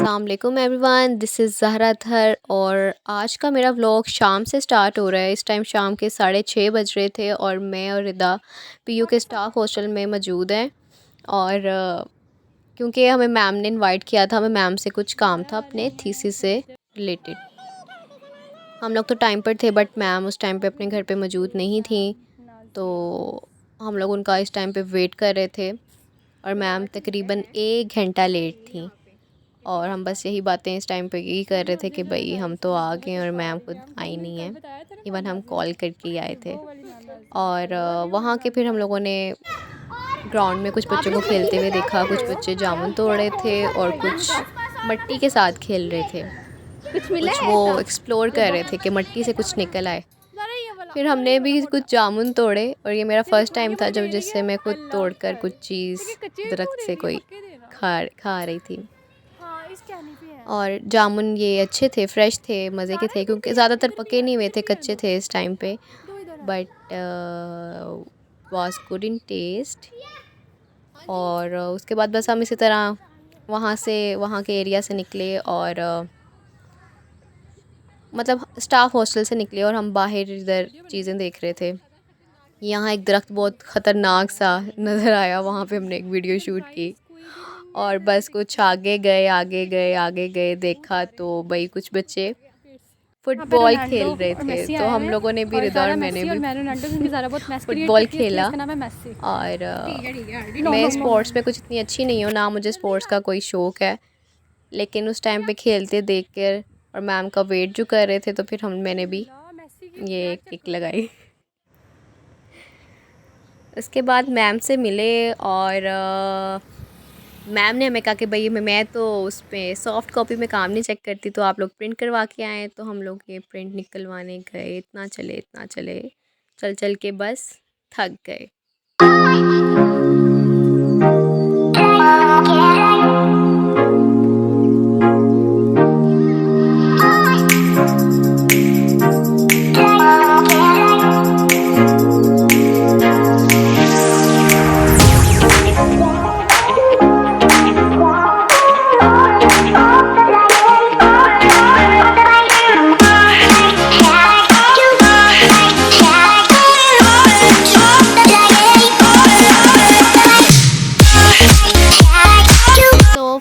अस्सलाम वालेकुम everyone, this is Zahra Athar और आज का मेरा व्लॉग शाम से स्टार्ट हो रहा है। इस टाइम शाम के 6:30 बज रहे थे और मैं और रिदा पीयू के स्टाफ हॉस्टल में मौजूद हैं। और क्योंकि हमें मैम ने इनवाइट किया था, हमें मैम से कुछ काम था अपने थीसिस से रिलेटेड। हम लोग तो टाइम पर थे बट मैम उस टाइम पे अपने घर पे मौजूद नहीं थी, तो हम लोग उनका इस टाइम पे वेट कर रहे थे और मैम तकरीबन 1 घंटा लेट थी। और हम बस यही बातें इस टाइम पे यही कर रहे थे कि भाई हम तो आ गए और मैम खुद आई नहीं है। इवन हम कॉल करके ही आए थे। और वहाँ के फिर हम लोगों ने ग्राउंड में कुछ बच्चों को खेलते हुए देखा। कुछ बच्चे जामुन तोड़ रहे थे और कुछ मट्टी के साथ खेल रहे थे। कुछ वो एक्सप्लोर कर रहे थे कि मट्टी से कुछ निकल आए। फिर हमने भी कुछ जामुन तोड़े और ये मेरा फ़र्स्ट टाइम था जब जिससे मैं खुद तोड़कर कुछ चीज़ दरख्त से कोई खा रही थी। और जामुन ये अच्छे थे, फ्रेश थे, मज़े के थे क्योंकि ज़्यादातर पके नहीं हुए थे, कच्चे थे इस टाइम पे। But was good in test. और उसके बाद बस हम इसी तरह वहाँ के एरिया से निकले और मतलब स्टाफ हॉस्टल से निकले और हम बाहर इधर चीज़ें देख रहे थे। यहाँ एक दरख्त बहुत ख़तरनाक सा नज़र आया, वहाँ पे हमने एक वीडियो शूट की। और बस कुछ आगे गए देखा तो भाई कुछ बच्चे फुटबॉल खेल रहे थे, तो हम लोगों ने भी, रिदा और मैंने भी फुटबॉल खेला। और मैं स्पोर्ट्स में कुछ इतनी अच्छी नहीं हूँ ना, मुझे स्पोर्ट्स का कोई शौक़ है, लेकिन उस टाइम पे खेलते देख कर और मैम का वेट जो कर रहे थे तो फिर मैंने भी ये किक लगाई। उसके बाद मैम से मिले और मैम ने हमें कहा कि भाई मैं तो उस पर सॉफ़्ट कॉपी में काम नहीं चेक करती, तो आप लोग प्रिंट करवा के आएँ। तो हम लोग ये प्रिंट निकलवाने गए। इतना चले चल के बस थक गए।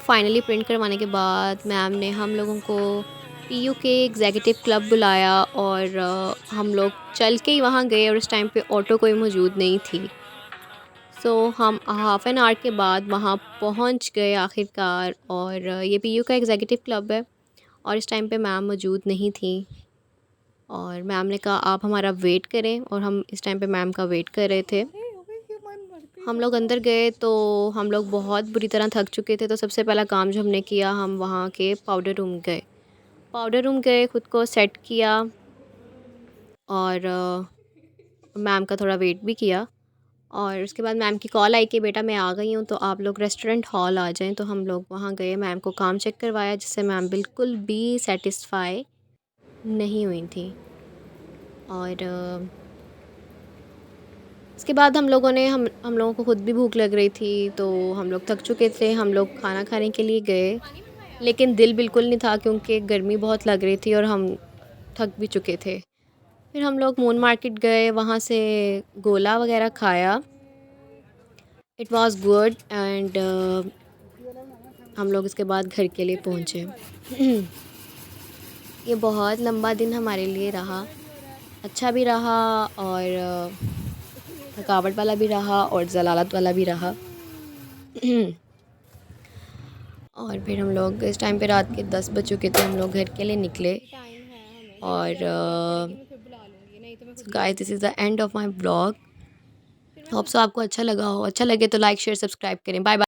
फाइनली प्रिंट करवाने के बाद मैम ने हम लोगों को पीयू के एग्जीक्यूटिव क्लब बुलाया और हम लोग चल के ही वहाँ गए और उस टाइम पे ऑटो कोई मौजूद नहीं थी। सो हम हाफ़ एन आवर के बाद वहाँ पहुँच गए आखिरकार। और ये पीयू का एग्जीक्यूटिव क्लब है और इस टाइम पे मैम मौजूद नहीं थी और मैम ने कहा आप हमारा वेट करें, और हम इस टाइम पे मैम का वेट कर रहे थे। हम लोग अंदर गए तो हम लोग बहुत बुरी तरह थक चुके थे, तो सबसे पहला काम जो हमने किया, हम वहाँ के पाउडर रूम गए, ख़ुद को सेट किया और मैम का थोड़ा वेट भी किया। और उसके बाद मैम की कॉल आई कि बेटा मैं आ गई हूँ, तो आप लोग रेस्टोरेंट हॉल आ जाएं। तो हम लोग वहाँ गए, मैम को काम चेक करवाया, जिससे मैम बिल्कुल भी सेटिस्फाई नहीं हुई थी। और उसके बाद हम लोगों को ख़ुद भी भूख लग रही थी, तो हम लोग थक चुके थे। हम लोग खाना खाने के लिए गए, लेकिन दिल बिल्कुल नहीं था क्योंकि गर्मी बहुत लग रही थी और हम थक भी चुके थे। फिर हम लोग मून मार्केट गए, वहाँ से गोला वगैरह खाया। इट वाज गुड एंड हम लोग इसके बाद घर के लिए पहुँचे। ये बहुत लंबा दिन हमारे लिए रहा, अच्छा भी रहा और थकावट वाला भी रहा और ज़लालत वाला भी रहा। और फिर हम लोग इस टाइम पे रात के 10 बज चुके थे, हम लोग घर के लिए निकले। और guys, this is the end of my blog. Hope so आपको अच्छा लगा हो। अच्छा लगे तो लाइक शेयर सब्सक्राइब करें। Bye bye.